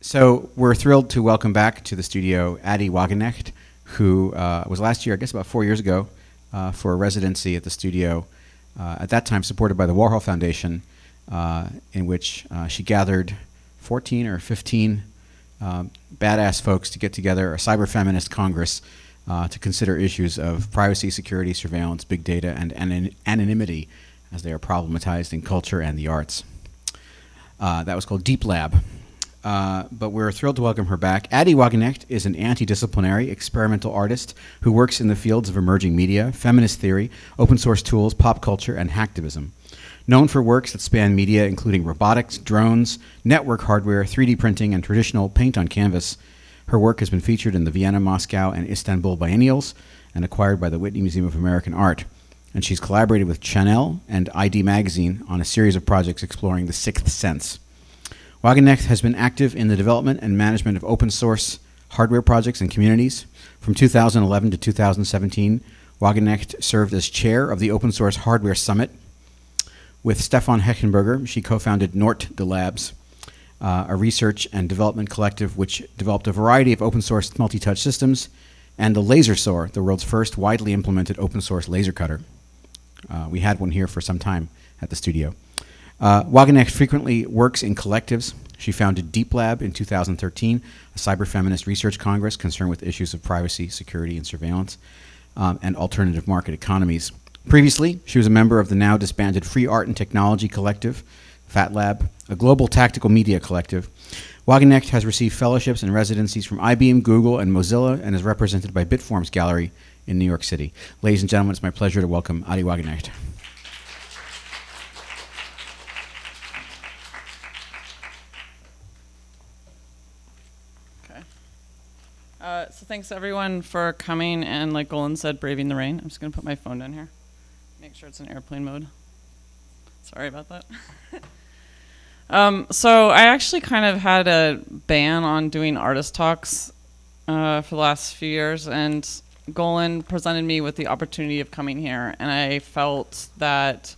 So we're thrilled to welcome back to the studio Addie Wagenknecht, who was last year, I guess about 4 years ago, for a residency at the studio, at that time supported by the Warhol Foundation, in which she gathered 14 or 15 badass folks to get together a cyber feminist congress to consider issues of privacy, security, surveillance, big data, and anonymity as they are problematized in culture and the arts. That was called Deep Lab. But we're thrilled to welcome her back. Addie Wagenknecht is an anti-disciplinary experimental artist who works in the fields of emerging media, feminist theory, open source tools, pop culture, and hacktivism. Known for works that span media including robotics, drones, network hardware, 3D printing, and traditional paint on canvas, her work has been featured in the Vienna, Moscow, and Istanbul biennials and acquired by the Whitney Museum of American Art. And she's collaborated with Chanel and ID Magazine on a series of projects exploring the sixth sense. Wagenknecht has been active in the development and management of open source hardware projects and communities. From 2011 to 2017, Wagenknecht served as chair of the Open Source Hardware Summit. With Stefan Hechenberger, she co-founded Nort de Labs, a research and development collective which developed a variety of open source multi-touch systems, and the LaserSaw, the world's first widely implemented open source laser cutter. We had one here for some time at the studio. Wagenknecht frequently works in collectives. She founded Deep Lab in 2013, a cyber feminist research congress concerned with issues of privacy, security, and surveillance, and alternative market economies. Previously, she was a member of the now disbanded Free Art and Technology Collective, Fat Lab, a global tactical media collective. Wagenknecht has received fellowships and residencies from IBM, Google, and Mozilla, and is represented by Bitform's gallery in New York City. Ladies and gentlemen, it's my pleasure to welcome Addie Wagenknecht. So thanks everyone for coming and, like Golan said, braving the rain. I'm just going to put my phone down here. Make sure it's in airplane mode. Sorry about that. So I actually kind of had a ban on doing artist talks for the last few years, and Golan presented me with the opportunity of coming here, and I felt that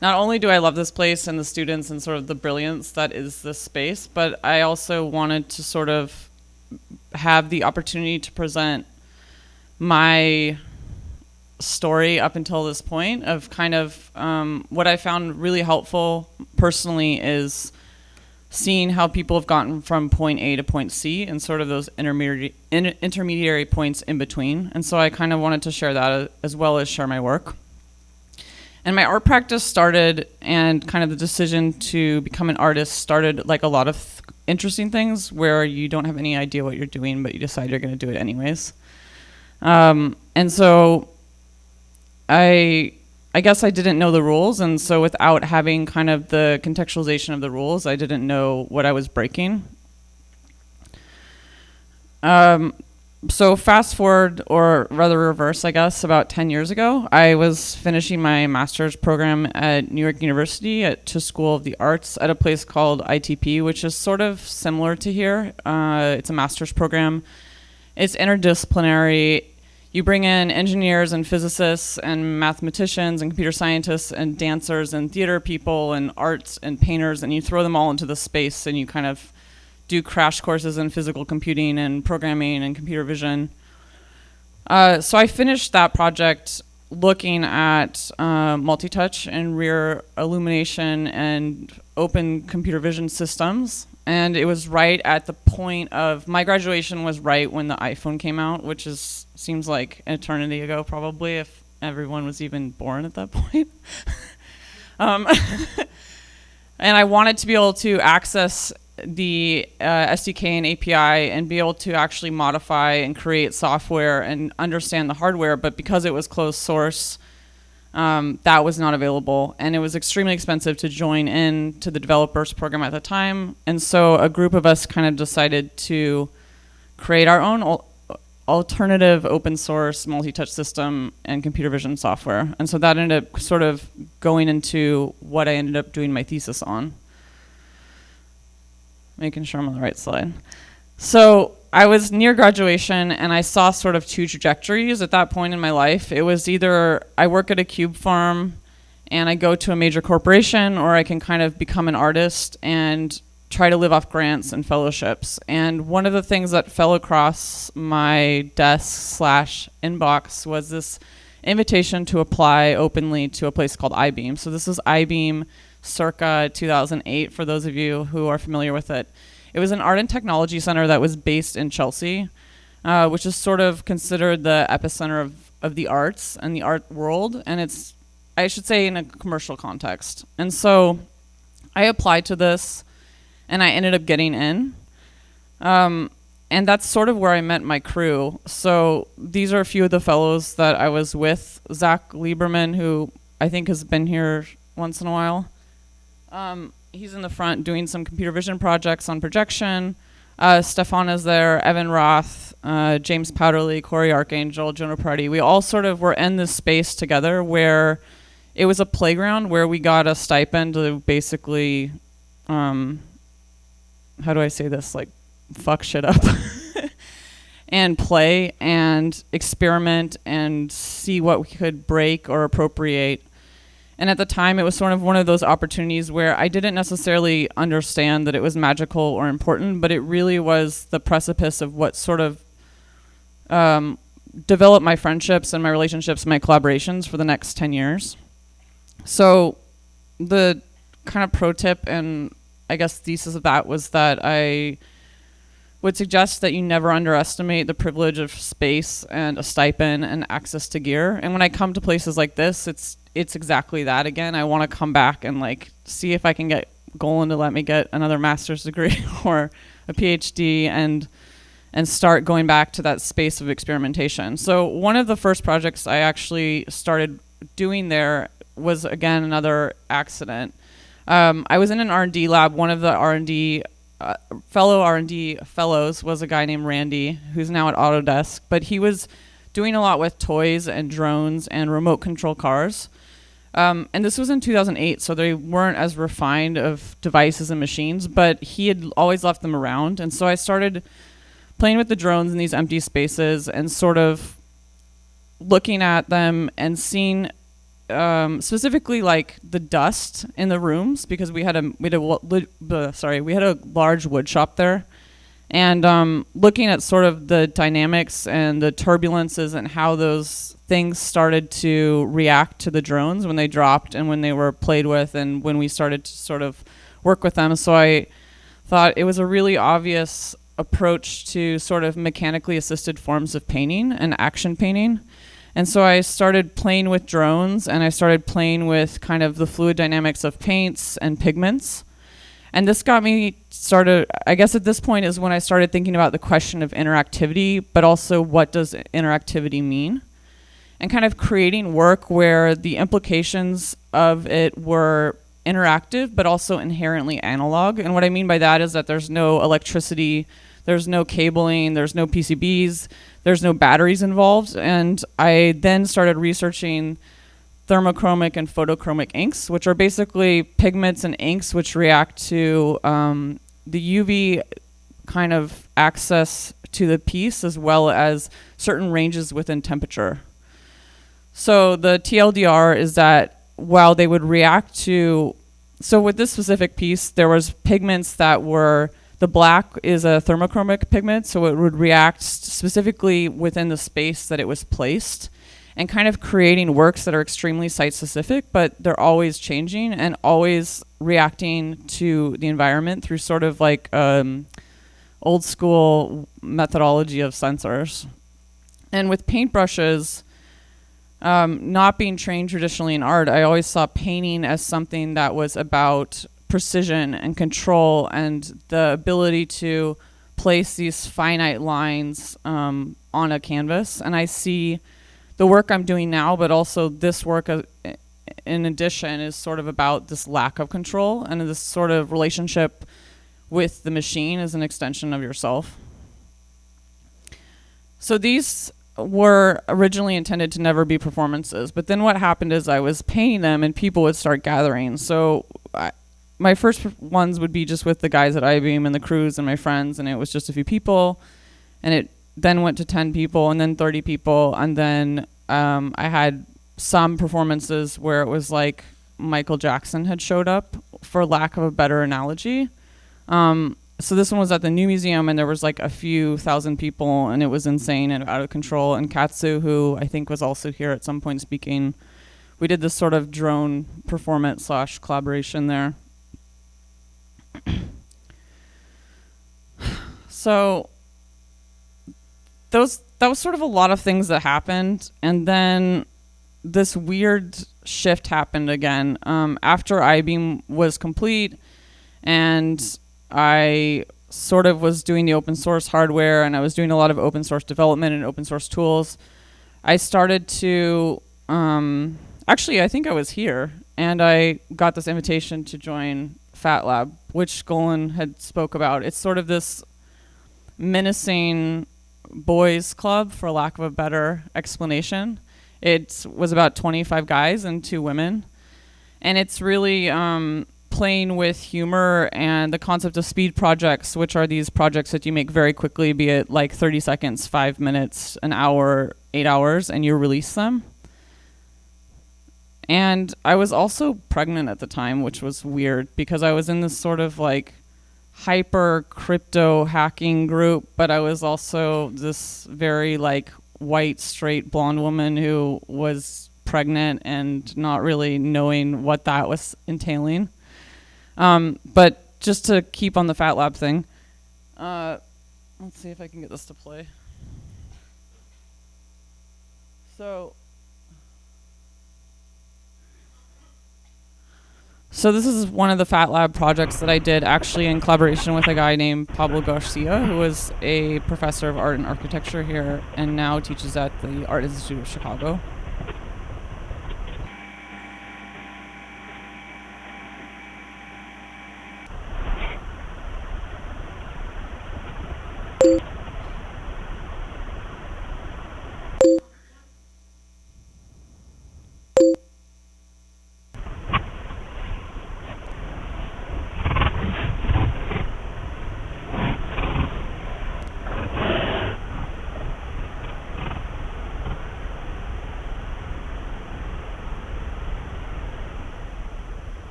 not only do I love this place and the students and sort of the brilliance that is this space, but I also wanted to sort of have the opportunity to present my story up until this point of kind of what I found really helpful personally is seeing how people have gotten from point A to point C and sort of those intermediary points in between. And so I kind of wanted to share that as well as share my work. And my art practice started, and kind of the decision to become an artist started like a lot of interesting things where you don't have any idea what you're doing, but you decide you're going to do it anyways. And so I guess I didn't know the rules, and so without having kind of the contextualization of the rules, I didn't know what I was breaking. So fast forward, or rather reverse, I guess, about 10 years ago, I was finishing my master's program at New York University at Tisch School of the Arts at a place called ITP, which is sort of similar to here. It's a master's program. It's interdisciplinary. You bring in engineers and physicists and mathematicians and computer scientists and dancers and theater people and arts and painters, and you throw them all into the space, and you kind of do crash courses in physical computing and programming and computer vision. So I finished that project looking at multi-touch and rear illumination and open computer vision systems. And it was right at the point of, my graduation was right when the iPhone came out, which seems like an eternity ago probably, if everyone was even born at that point. And I wanted to be able to access the SDK and API and be able to actually modify and create software and understand the hardware, but because it was closed source, that was not available, and it was extremely expensive to join in to the developers program at the time. And so a group of us kind of decided to create our own alternative open source multi-touch system and computer vision software. And so that ended up sort of going into what I ended up doing my thesis on. Making sure I'm on the right slide. So I was near graduation, and I saw sort of two trajectories at that point in my life. It was either I work at a cube farm and I go to a major corporation, or I can kind of become an artist and try to live off grants and fellowships. And one of the things that fell across my desk / inbox was this invitation to apply openly to a place called I-Beam. So this is I-Beam circa 2008, for those of you who are familiar with it. It was an art and technology center that was based in Chelsea, which is sort of considered the epicenter of the arts and the art world. And it's, I should say, in a commercial context. And so I applied to this, and I ended up getting in. And that's sort of where I met my crew. So these are a few of the fellows that I was with. Zach Lieberman, who I think has been here once in a while. He's in the front doing some computer vision projects on projection. Stefan is there, Evan Roth, James Powderly, Corey Archangel, Jonah Pruddy. We all sort of were in this space together where it was a playground where we got a stipend to basically, how do I say this, like, fuck shit up and play and experiment and see what we could break or appropriate. And at the time, it was sort of one of those opportunities where I didn't necessarily understand that it was magical or important, but it really was the precipice of what sort of developed my friendships and my relationships, my collaborations for the next 10 years. So the kind of pro tip and I guess thesis of that was that I would suggest that you never underestimate the privilege of space and a stipend and access to gear. And when I come to places like this, it's exactly that again. I want to come back and like see if I can get Golan to let me get another master's degree or a PhD and start going back to that space of experimentation. So one of the first projects I actually started doing there was, again, another accident. I was in an R&D lab. One of the R&D fellow R&D fellows was a guy named Randy, who's now at Autodesk, but he was doing a lot with toys and drones and remote control cars. And this was in 2008, so they weren't as refined of devices and machines, but he had always left them around. And so I started playing with the drones in these empty spaces and sort of looking at them and seeing specifically like the dust in the rooms, because we had a large wood shop there, and looking at sort of the dynamics and the turbulences and how those things started to react to the drones when they dropped and when they were played with and when we started to sort of work with them. So I thought it was a really obvious approach to sort of mechanically assisted forms of painting and action painting. And so I started playing with drones, and I started playing with kind of the fluid dynamics of paints and pigments. And this got me started, I guess at this point is when I started thinking about the question of interactivity, but also what does interactivity mean? And kind of creating work where the implications of it were interactive, but also inherently analog. And what I mean by that is that there's no electricity, there's no cabling, there's no PCBs, there's no batteries involved. And I then started researching thermochromic and photochromic inks, which are basically pigments and inks which react to the UV kind of access to the piece, as well as certain ranges within temperature. So the TLDR is that while they would react to, so with this specific piece, there was pigments that were, the black is a thermochromic pigment, so it would react specifically within the space that it was placed, and kind of creating works that are extremely site-specific, but they're always changing and always reacting to the environment through sort of like old school methodology of sensors. And with paintbrushes, not being trained traditionally in art, I always saw painting as something that was about precision and control and the ability to place these finite lines on a canvas. And I see the work I'm doing now, but also this work in addition is sort of about this lack of control and this sort of relationship with the machine as an extension of yourself. So these were originally intended to never be performances, but then what happened is I was painting them and people would start gathering. So my first ones would be just with the guys at I-Beam and the crews and my friends, and it was just a few people, and it then went to 10 people and then 30 people, and then I had some performances where it was like Michael Jackson had showed up, for lack of a better analogy. So this one was at the New Museum, and there was like a few thousand people, and it was insane and out of control. And Katsu, who I think was also here at some point speaking, we did this sort of drone performance / collaboration there. So that was sort of a lot of things that happened, and then this weird shift happened again after I-Beam was complete, and I sort of was doing the open source hardware, and I was doing a lot of open source development and open source tools. I started to actually, I think I was here, and I got this invitation to join Fat Lab, which Golan had spoke about. It's sort of this menacing boys club, for lack of a better explanation. It was about 25 guys and 2 women, and it's really playing with humor and the concept of speed projects, which are these projects that you make very quickly, be it like 30 seconds, 5 minutes, an hour, 8 hours, and you release them. And I was also pregnant at the time, which was weird because I was in this sort of like hyper crypto hacking group, but I was also this very like white straight blonde woman who was pregnant and not really knowing what that was entailing. But just to keep on the Fat Lab thing, let's see if I can get this to play. So this is one of the Fat Lab projects that I did actually in collaboration with a guy named Pablo Garcia, who was a professor of art and architecture here and now teaches at the Art Institute of Chicago.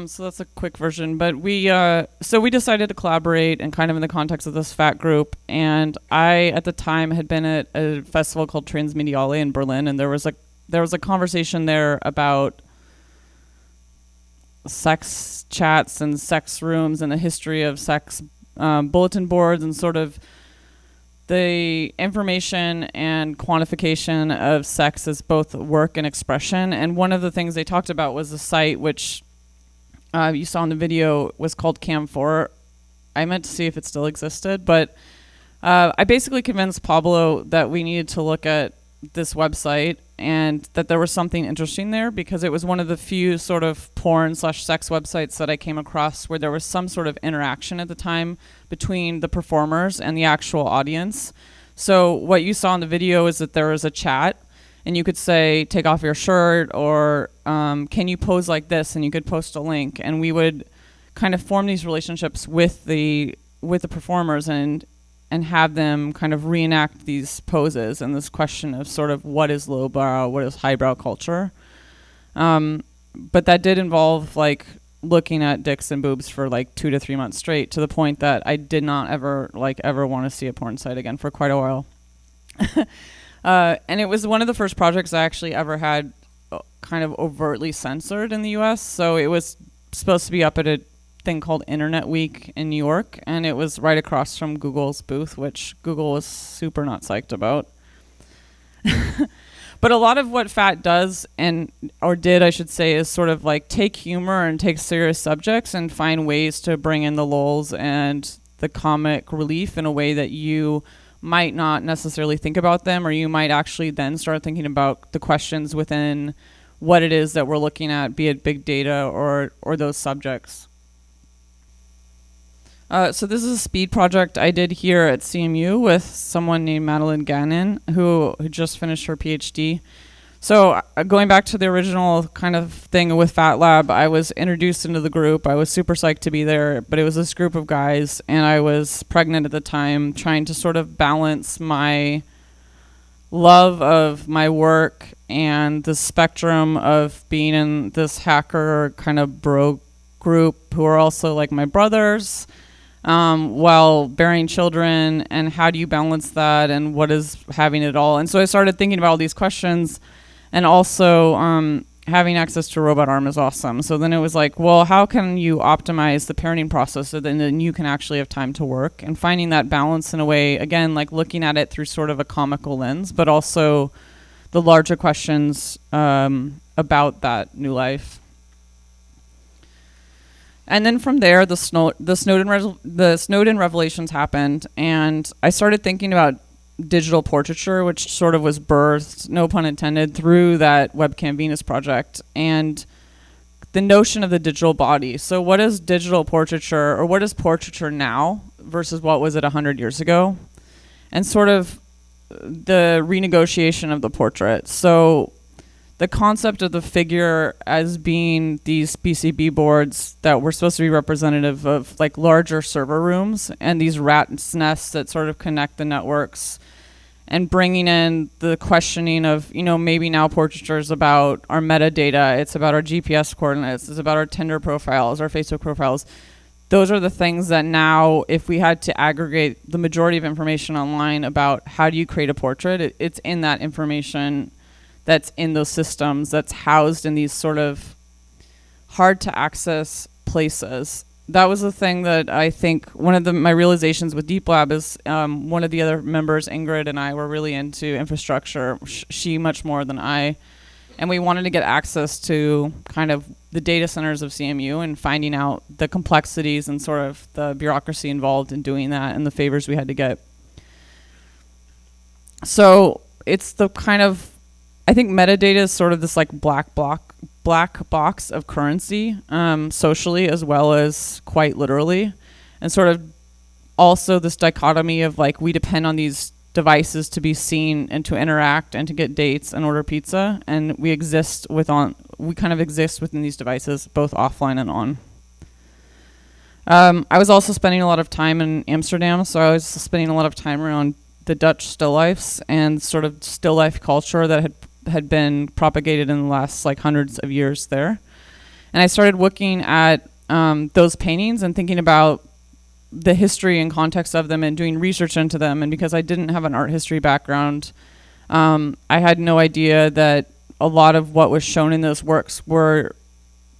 So that's a quick version, but we decided to collaborate and kind of in the context of this fat group. And I, at the time, had been at a festival called Transmediale in Berlin, and there was a conversation there about sex chats and sex rooms and the history of sex bulletin boards and sort of the information and quantification of sex as both work and expression. And one of the things they talked about was a site which you saw in the video was called Cam4. I meant to see if it still existed, but I basically convinced Pablo that we needed to look at this website and that there was something interesting there because it was one of the few sort of porn/sex websites that I came across where there was some sort of interaction at the time between the performers and the actual audience. So what you saw in the video is that there was a chat, and you could say, take off your shirt, or can you pose like this? And you could post a link. And we would kind of form these relationships with the performers and have them kind of reenact these poses and this question of sort of what is lowbrow, what is highbrow culture. But that did involve like looking at dicks and boobs for like 2 to 3 months straight, to the point that I did not ever want to see a porn site again for quite a while. And it was one of the first projects I actually ever had kind of overtly censored in the US. So it was supposed to be up at a thing called Internet Week in New York, and it was right across from Google's booth, which Google was super not psyched about. But a lot of what FAT does, or did, I should say, is sort of like take humor and take serious subjects and find ways to bring in the lulz and the comic relief in a way that you might not necessarily think about them, or you might actually then start thinking about the questions within what it is that we're looking at, be it big data or those subjects. So this is a speed project I did here at CMU with someone named Madeline Gannon, who just finished her PhD. So going back to the original kind of thing with Fat Lab, I was introduced into the group. I was super psyched to be there, but it was this group of guys, and I was pregnant at the time, trying to sort of balance my love of my work and the spectrum of being in this hacker kind of bro group who are also like my brothers, while bearing children, and how do you balance that, and what is having it all? And so I started thinking about all these questions, and also having access to a robot arm is awesome. So then it was like, well, how can you optimize the parenting process so then you can actually have time to work, and finding that balance in a way, again, like looking at it through sort of a comical lens, but also the larger questions about that new life. And then from there, the Snowden revelations happened, and I started thinking about digital portraiture, which sort of was birthed, no pun intended, through that Webcam Venus project, and the notion of the digital body. So what is digital portraiture, or what is portraiture now versus what was it 100 years ago? And sort of the renegotiation of the portrait. So the concept of the figure as being these PCB boards that were supposed to be representative of like larger server rooms and these rat's nests that sort of connect the networks, and bringing in the questioning of, you know, maybe now portraiture is about our metadata, it's about our GPS coordinates, it's about our Tinder profiles, our Facebook profiles. Those are the things that now, if we had to aggregate the majority of information online about how do you create a portrait, it's in that information that's in those systems, that's housed in these sort of hard to access places. That was the thing that I think one of my realizations with Deep Lab is one of the other members, Ingrid, and I were really into infrastructure, she much more than I. And we wanted to get access to kind of the data centers of CMU and finding out the complexities and sort of the bureaucracy involved in doing that and the favors we had to get. So it's the kind of, I think metadata is sort of this like black box of currency, socially as well as quite literally, and sort of also this dichotomy of like we depend on these devices to be seen and to interact and to get dates and order pizza, and we kind of exist within these devices, both offline and on. I was also spending a lot of time in Amsterdam, so I was spending a lot of time around the Dutch still lifes and sort of still life culture that had been propagated in the last like hundreds of years there. And I started looking at those paintings and thinking about the history and context of them and doing research into them. And because I didn't have an art history background, I had no idea that a lot of what was shown in those works were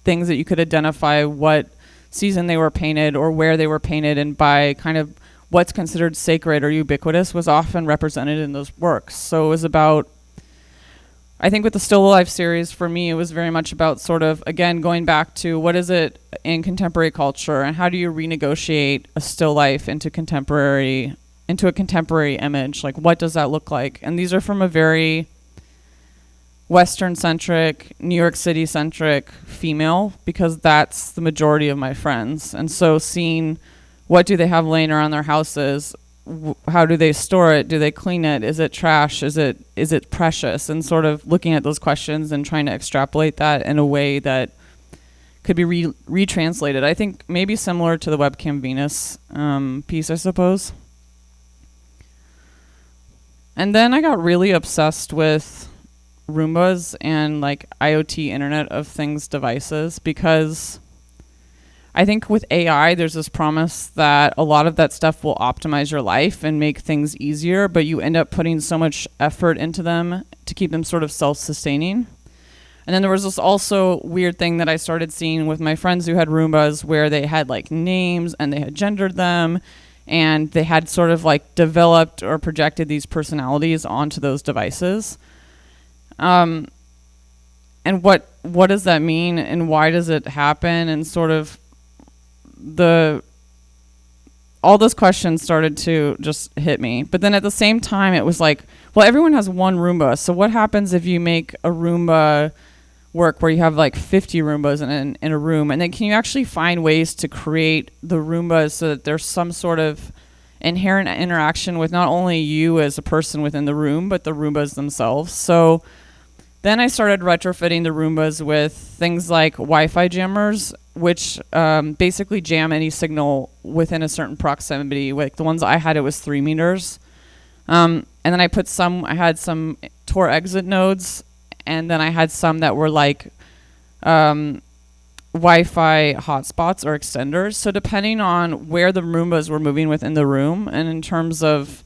things that you could identify what season they were painted or where they were painted, and by kind of what's considered sacred or ubiquitous was often represented in those works. So it was about, I think with the Still Alive series, for me, it was very much about sort of, again, going back to what is it in contemporary culture and how do you renegotiate a still life into a contemporary image? Like, what does that look like? And these are from a very Western-centric, New York City-centric female, because that's the majority of my friends. And so seeing what do they have laying around their houses, how do they store it? Do they clean it? Is it trash? Is it precious? And sort of looking at those questions and trying to extrapolate that in a way that could be retranslated. I think maybe similar to the Webcam Venus piece, I suppose. And then I got really obsessed with Roombas and like IoT Internet of Things devices, because I think with AI, there's this promise that a lot of that stuff will optimize your life and make things easier, but you end up putting so much effort into them to keep them sort of self-sustaining. And then there was this also weird thing that I started seeing with my friends who had Roombas, where they had like names and they had gendered them, and they had sort of like developed or projected these personalities onto those devices. And what does that mean, and why does it happen? And sort of all those questions started to just hit me. But then at the same time, it was like, well, everyone has one Roomba. So what happens if you make a Roomba work where you have like 50 Roombas in a room? And then can you actually find ways to create the Roombas so that there's some sort of inherent interaction with not only you as a person within the room, but the Roombas themselves? So then I started retrofitting the Roombas with things like Wi-Fi jammers, which basically jam any signal within a certain proximity. Like the ones I had, it was 3 meters. And then I had some Tor exit nodes, and then I had some that were like Wi-Fi hotspots or extenders. So depending on where the Roombas were moving within the room, and in terms of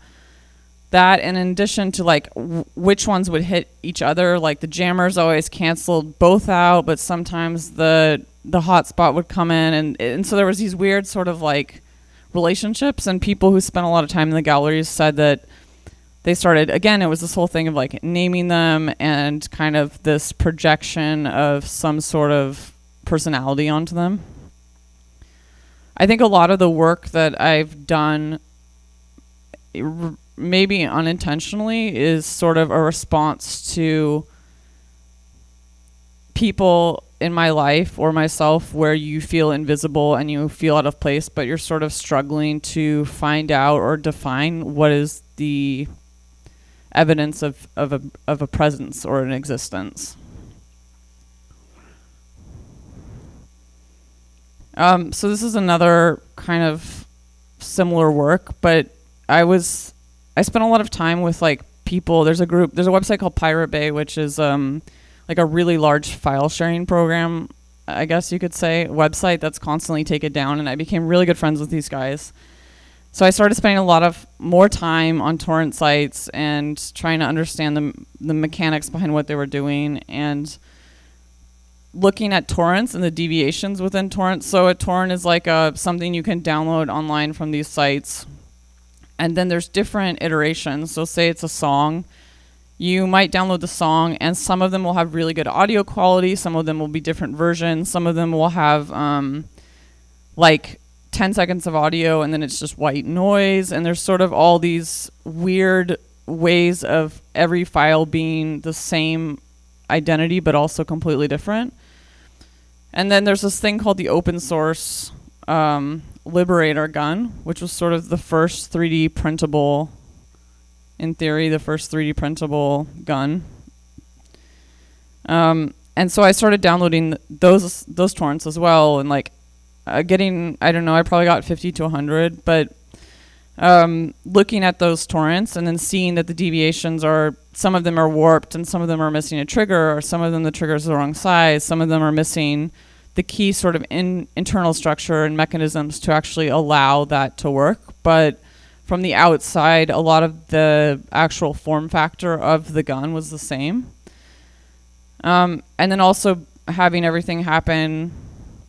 that, and in addition to like which ones would hit each other, like the jammers always canceled both out, but sometimes the hotspot would come in, and so there was these weird sort of like relationships, and people who spent a lot of time in the galleries said that they started, again, it was this whole thing of like naming them and kind of this projection of some sort of personality onto them. I think a lot of the work that I've done, maybe unintentionally, is sort of a response to people in my life or myself where you feel invisible and you feel out of place, but you're sort of struggling to find out or define what is the evidence of a presence or an existence. So this is another kind of similar work, but I spent a lot of time with like people. There's a website called Pirate Bay, which is like a really large file sharing program, I guess you could say, website that's constantly taken down, and I became really good friends with these guys. So I started spending a lot of more time on torrent sites and trying to understand the mechanics behind what they were doing, and looking at torrents and the deviations within torrents. So a torrent is like something you can download online from these sites, and then there's different iterations. So say it's a song, you might download the song, and some of them will have really good audio quality, some of them will be different versions, some of them will have like 10 seconds of audio and then it's just white noise, and there's sort of all these weird ways of every file being the same identity but also completely different. And then there's this thing called the open source Liberator gun, which was sort of the first 3D printable, in theory, the first 3D printable gun. And so I started downloading those torrents as well, and like getting, I don't know, I probably got 50 to 100, but looking at those torrents and then seeing that the deviations are, some of them are warped and some of them are missing a trigger, or some of them the trigger's the wrong size, some of them are missing the key sort of internal structure and mechanisms to actually allow that to work. But from the outside, a lot of the actual form factor of the gun was the same. And then also having everything happen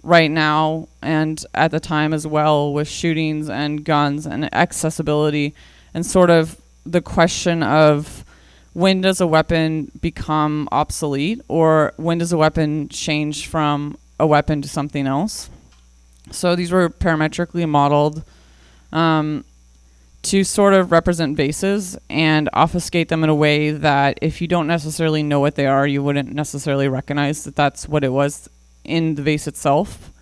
right now and at the time as well, with shootings and guns and accessibility, and sort of the question of when does a weapon become obsolete, or when does a weapon change from a weapon to something else. So these were parametrically modeled to sort of represent vases and obfuscate them in a way that if you don't necessarily know what they are, you wouldn't necessarily recognize that that's what it was in the vase itself.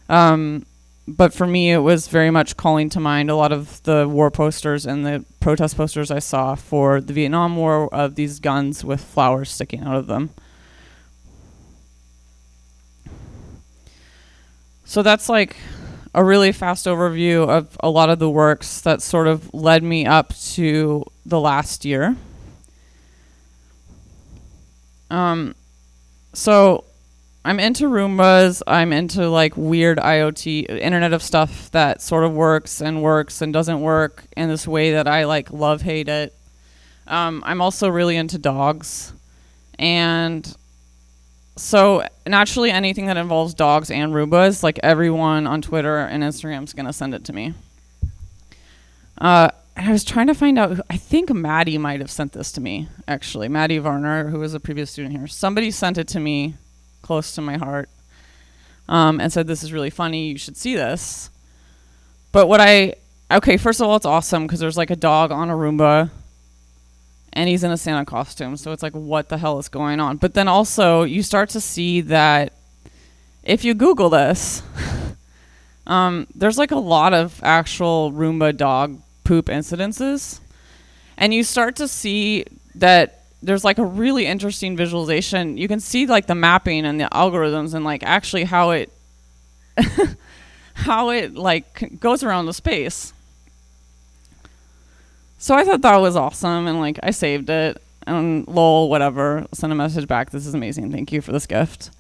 But for me, it was very much calling to mind a lot of the war posters and the protest posters I saw for the Vietnam War, of these guns with flowers sticking out of them. So that's like a really fast overview of a lot of the works that sort of led me up to the last year. So I'm into Roombas. I'm into like weird IoT, Internet of Stuff that sort of works and doesn't work in this way that I like love, hate it. I'm also really into dogs. And So naturally, anything that involves dogs and Roombas, like everyone on Twitter and Instagram is going to send it to me. And I was trying to find out, I think Maddie might have sent this to me, actually. Maddie Varner, who was a previous student here. Somebody sent it to me, close to my heart, and said, this is really funny, you should see this. But okay, first of all, it's awesome, because there's like a dog on a Roomba, and he's in a Santa costume, so it's like, what the hell is going on? But then also, you start to see that if you Google this, there's like a lot of actual Roomba dog poop incidences, and you start to see that there's like a really interesting visualization. You can see like the mapping and the algorithms and like actually how it how it like goes around the space. So I thought that was awesome, and like I saved it and lol whatever, sent a message back, this is amazing, thank you for this gift.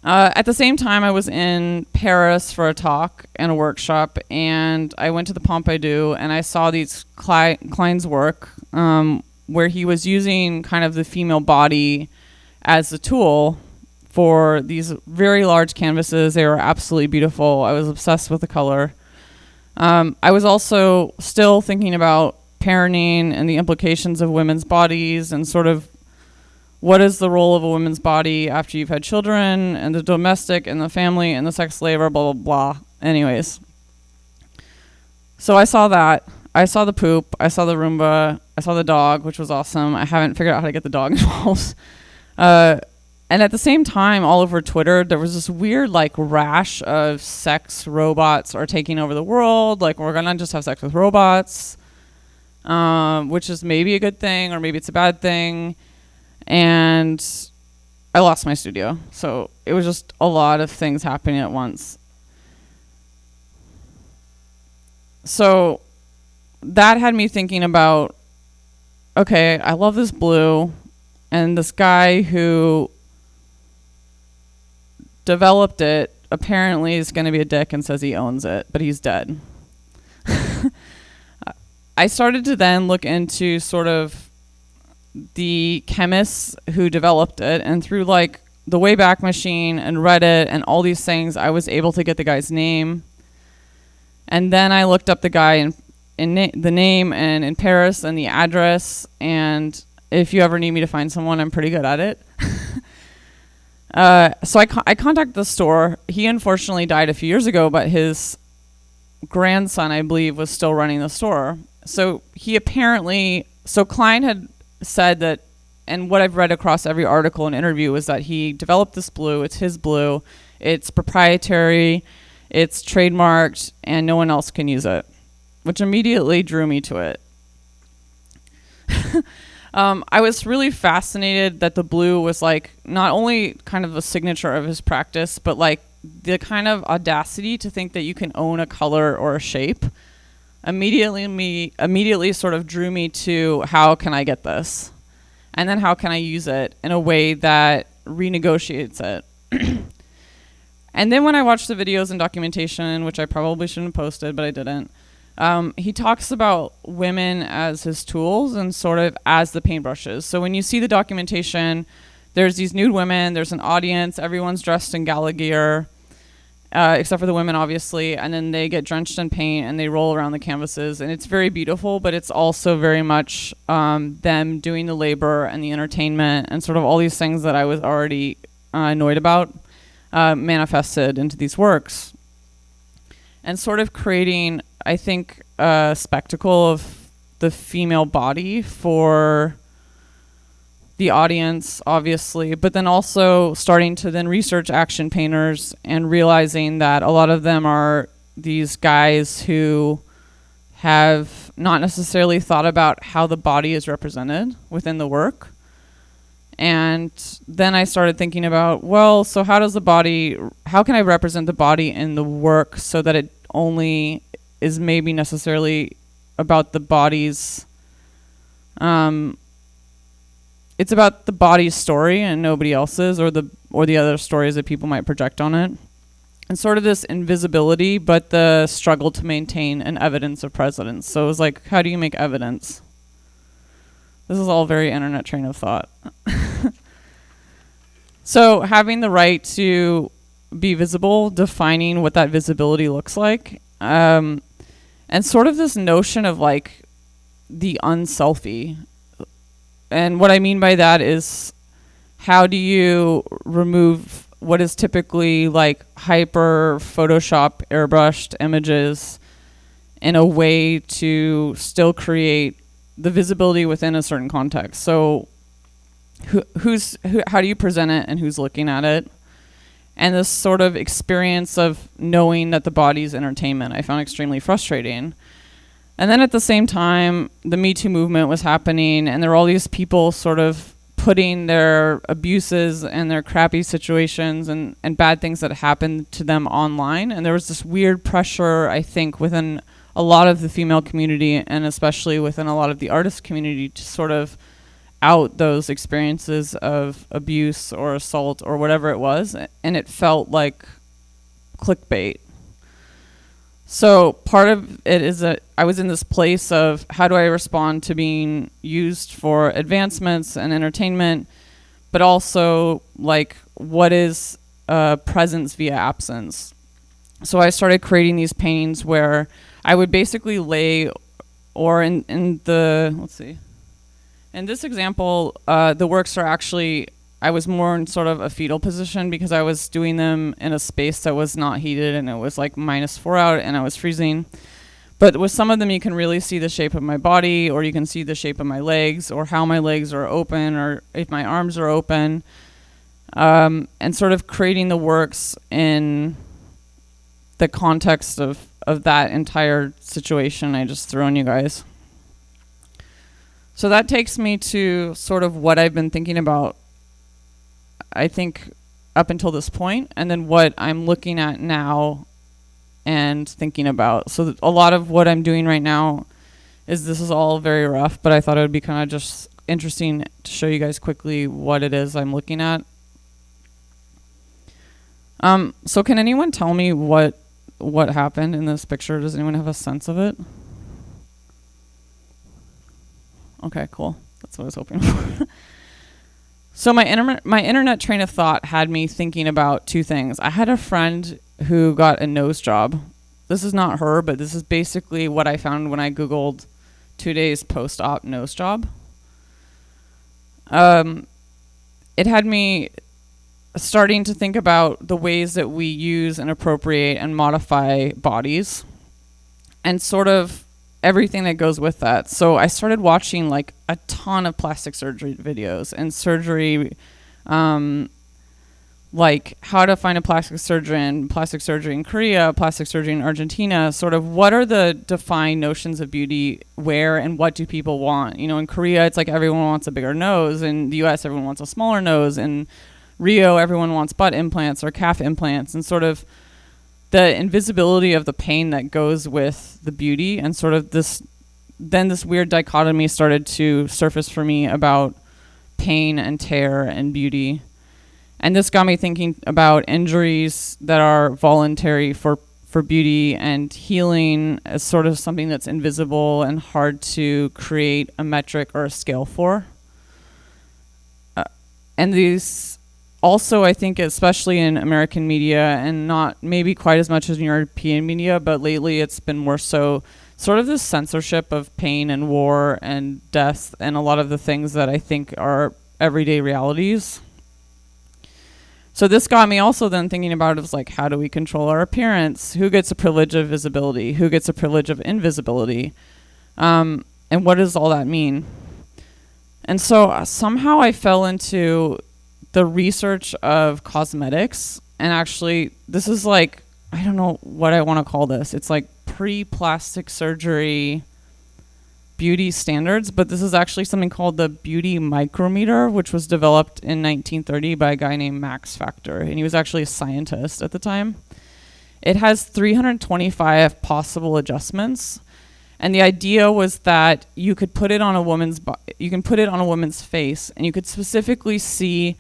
At the same time, I was in Paris for a talk and a workshop, and I went to the Pompidou, and I saw these Klein's work, where he was using kind of the female body as a tool for these very large canvases. They were absolutely beautiful. I was obsessed with the color. I was also still thinking about parenting and the implications of women's bodies and sort of what is the role of a woman's body after you've had children, and the domestic, and the family, and the sex slaver, blah, blah, blah. Anyways. So I saw that. I saw the poop. I saw the Roomba. I saw the dog, which was awesome. I haven't figured out how to get the dog involved. And at the same time, all over Twitter, there was this weird, like, rash of sex robots are taking over the world. Like, we're going to just have sex with robots, which is maybe a good thing, or maybe it's a bad thing. And I lost my studio. So it was just a lot of things happening at once. So that had me thinking about, okay, I love this blue, and this guy who developed it apparently is going to be a dick and says he owns it, but he's dead. I started to then look into sort of the chemists who developed it, and through like the Wayback Machine and Reddit and all these things, I was able to get the guy's name. And then I looked up the guy in the name and in Paris and the address, and if you ever need me to find someone, I'm pretty good at it. So I contacted the store. He unfortunately died a few years ago, but his grandson, I believe, was still running the store. So Klein had said that, and what I've read across every article and interview is that he developed this blue. It's his blue. It's proprietary. It's trademarked, and no one else can use it, which immediately drew me to it. I was really fascinated that the blue was like not only kind of a signature of his practice, but like the kind of audacity to think that you can own a color or a shape immediately sort of drew me to, how can I get this? And then how can I use it in a way that renegotiates it? And then when I watched the videos and documentation, which I probably shouldn't have posted, but I didn't, he talks about women as his tools and sort of as the paintbrushes. So when you see the documentation, there's these nude women, there's an audience, everyone's dressed in gala gear, except for the women, obviously, and then they get drenched in paint and they roll around the canvases, and it's very beautiful, but it's also very much them doing the labor and the entertainment and sort of all these things that I was already annoyed about manifested into these works, and sort of creating, I think, a spectacle of the female body for the audience, obviously, but then also starting to then research action painters and realizing that a lot of them are these guys who have not necessarily thought about how the body is represented within the work. And then I started thinking about, well, so how can I represent the body in the work so that it only is maybe necessarily about the body's, it's about the body's story and nobody else's, or the other stories that people might project on it. And sort of this invisibility, but the struggle to maintain an evidence of presence. So it was like, how do you make evidence? This is all very internet train of thought. So having the right to be visible, defining what that visibility looks like, and sort of this notion of like the unselfie. And what I mean by that is, how do you remove what is typically like hyper Photoshop airbrushed images in a way to still create the visibility within a certain context? So how do you present it and who's looking at it? And this sort of experience of knowing that the body's entertainment, I found extremely frustrating. And then at the same time, the Me Too movement was happening, and there were all these people sort of putting their abuses and their crappy situations and bad things that happened to them online. And there was this weird pressure, I think, within a lot of the female community, and especially within a lot of the artist community, to sort of out those experiences of abuse or assault or whatever it was. And it felt like clickbait. So part of it is that I was in this place of, how do I respond to being used for advancements and entertainment, but also like, what is presence via absence? So I started creating these paintings where I would basically lay, or in the, let's see, in this example, the works are actually, I was more in sort of a fetal position because I was doing them in a space that was not heated, and it was like -4 out and I was freezing. But with some of them, you can really see the shape of my body, or you can see the shape of my legs, or how my legs are open, or if my arms are open, and sort of creating the works in the context of that entire situation I just threw on you guys. So that takes me to sort of what I've been thinking about, I think, up until this point, and then what I'm looking at now and thinking about. So a lot of what I'm doing right now this is all very rough, but I thought it would be kind of just interesting to show you guys quickly what it is I'm looking at. So can anyone tell me what happened in this picture? Does anyone have a sense of it? Okay, cool. That's what I was hoping for. So my internet train of thought had me thinking about two things. I had a friend who got a nose job. This is not her, but this is basically what I found when I Googled 2 days post-op nose job. It had me starting to think about the ways that we use and appropriate and modify bodies, and sort of everything that goes with that. So I started watching like a ton of plastic surgery videos and surgery, like how to find a plastic surgeon, plastic surgery in Korea, plastic surgery in Argentina, sort of what are the defined notions of beauty, where, and what do people want? You know, in Korea, it's like everyone wants a bigger nose. In the US, everyone wants a smaller nose. In Rio, everyone wants butt implants or calf implants, and sort of the invisibility of the pain that goes with the beauty, and sort of this weird dichotomy started to surface for me about pain and tear and beauty. And this got me thinking about injuries that are voluntary for beauty, and healing as sort of something that's invisible and hard to create a metric or a scale for. And these also, I think, especially in American media, and not maybe quite as much as in European media, but lately it's been more so sort of this censorship of pain and war and death and a lot of the things that I think are everyday realities. So this got me also then thinking about it was like, how do we control our appearance? Who gets a privilege of visibility? Who gets a privilege of invisibility? And what does all that mean? And so somehow I fell into the research of cosmetics, and actually this is like, I don't know what I want to call this. It's like pre-plastic surgery beauty standards, but this is actually something called the beauty micrometer, which was developed in 1930 by a guy named Max Factor, and he was actually a scientist at the time. It has 325 possible adjustments, and the idea was that you could put it on a woman's face, and you could specifically see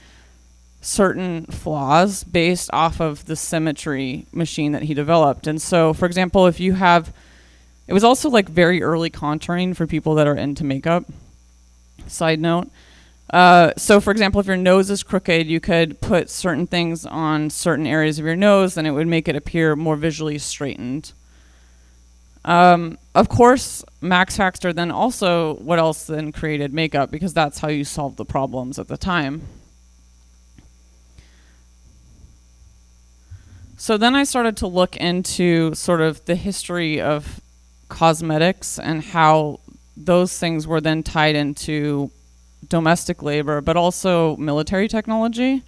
certain flaws based off of the symmetry machine that he developed. And so, for example, if you have, it was also like very early contouring for people that are into makeup. Side note, So, for example, if your nose is crooked, you could put certain things on certain areas of your nose, and it would make it appear more visually straightened. Of course, Max Factor then also, what else then created makeup, because that's how you solved the problems at the time. So then I started to look into sort of the history of cosmetics and how those things were then tied into domestic labor, but also military technology.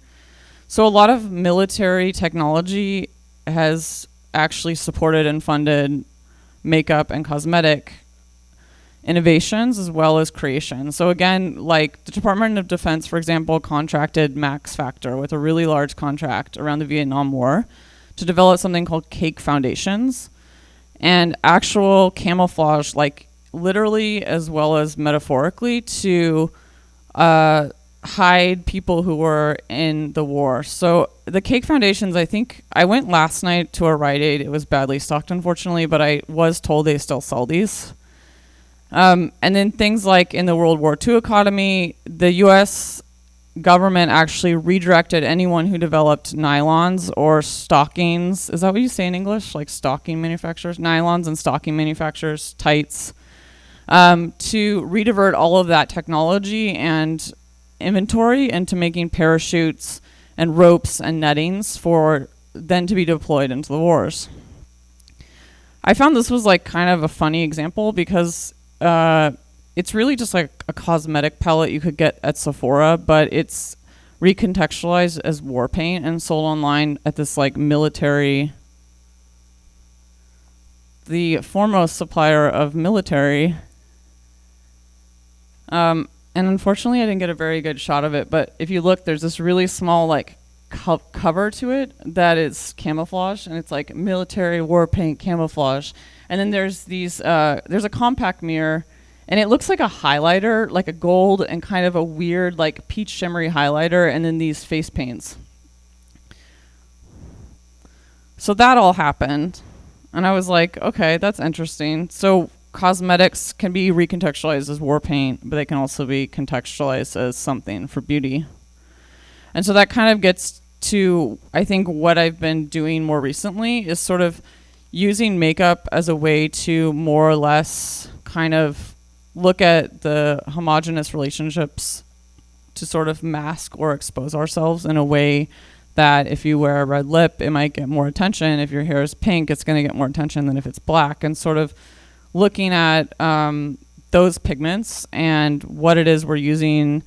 So a lot of military technology has actually supported and funded makeup and cosmetic innovations as well as creation. So again, like the Department of Defense, for example, contracted Max Factor with a really large contract around the Vietnam War to develop something called cake foundations and actual camouflage, like literally as well as metaphorically, to hide people who were in the war. So the cake foundations, I think I went last night to a Rite Aid. It was badly stocked, unfortunately, but I was told they still sell these. And then things like in the World War II economy, the U.S. government actually redirected anyone who developed nylons or stockings. Is that what you say in English? Like stocking manufacturers? Nylons and stocking manufacturers, tights. To redivert all of that technology and inventory into making parachutes and ropes and nettings for then to be deployed into the wars. I found this was like kind of a funny example because it's really just like a cosmetic palette you could get at Sephora, but it's recontextualized as war paint and sold online at this like military, the foremost supplier of military. And unfortunately, I didn't get a very good shot of it. But if you look, there's this really small like cover to it that is camouflage, and it's like military war paint camouflage. And then there's these, there's a compact mirror, and it looks like a highlighter, like a gold and kind of a weird like peach shimmery highlighter, and then these face paints. So that all happened, and I was like, okay, that's interesting. So cosmetics can be recontextualized as war paint, but they can also be contextualized as something for beauty. And so that kind of gets to, I think, what I've been doing more recently is sort of using makeup as a way to more or less kind of look at the homogenous relationships to sort of mask or expose ourselves in a way that if you wear a red lip, it might get more attention. If your hair is pink, it's going to get more attention than if it's black. And sort of looking at those pigments and what it is we're using,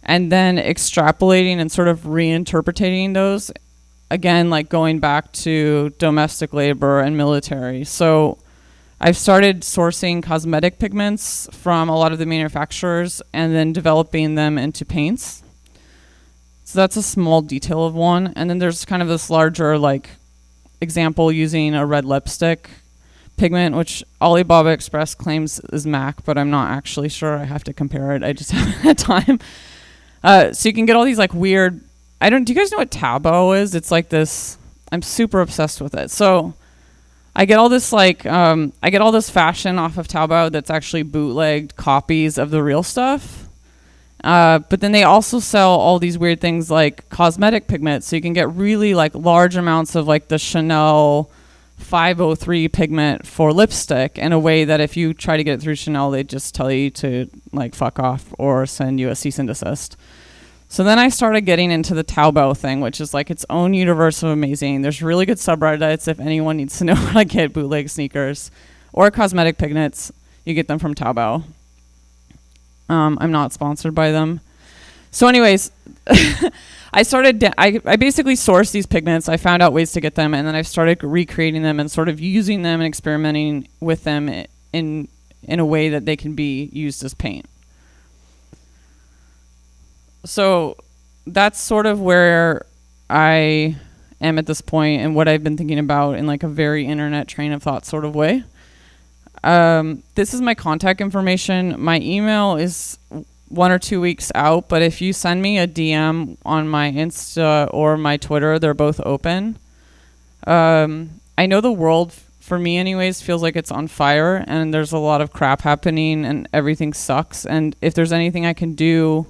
and then extrapolating and sort of reinterpreting those, again, like going back to domestic labor and military. So I've started sourcing cosmetic pigments from a lot of the manufacturers and then developing them into paints. So that's a small detail of one. And then there's kind of this larger like example using a red lipstick pigment, which Alibaba Express claims is MAC, but I'm not actually sure. I have to compare it. I just haven't had time. So you can get all these like weird, do you guys know what Taobao is? It's like this, I'm super obsessed with it. So I get all this like, I get all this fashion off of Taobao that's actually bootlegged copies of the real stuff. But then they also sell all these weird things like cosmetic pigments. So you can get really like large amounts of like the Chanel 503 pigment for lipstick in a way that if you try to get it through Chanel, they just tell you to like fuck off or send you a cease and desist. So then I started getting into the Taobao thing, which is like its own universe of amazing. There's really good subreddits if anyone needs to know how to get bootleg sneakers or cosmetic pigments. You get them from Taobao. I'm not sponsored by them. So anyways, I basically sourced these pigments. I found out ways to get them, and then I started recreating them and sort of using them and experimenting with them in a way that they can be used as paint. So that's sort of where I am at this point and what I've been thinking about in like a very internet train of thought sort of way. This is my contact information. My email is 1 or 2 weeks out, but if you send me a DM on my Insta or my Twitter, they're both open. I know the world, for me anyways, feels like it's on fire and there's a lot of crap happening and everything sucks. And if there's anything I can do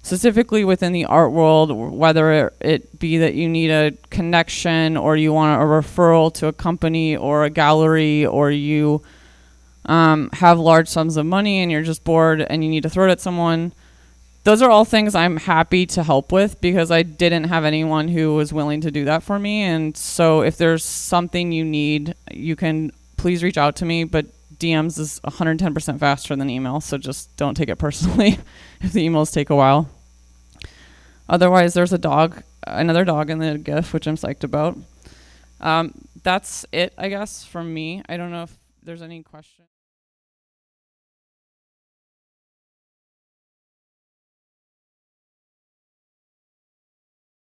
specifically within the art world, whether it be that you need a connection or you want a referral to a company or a gallery, or you have large sums of money and you're just bored and you need to throw it at someone. Those are all things I'm happy to help with, because I didn't have anyone who was willing to do that for me. And so if there's something you need, you can please reach out to me, but DMs is 110% faster than email, so just don't take it personally if the emails take a while. Otherwise, there's another dog in the GIF, which I'm psyched about. That's it, I guess, from me. I don't know if there's any questions.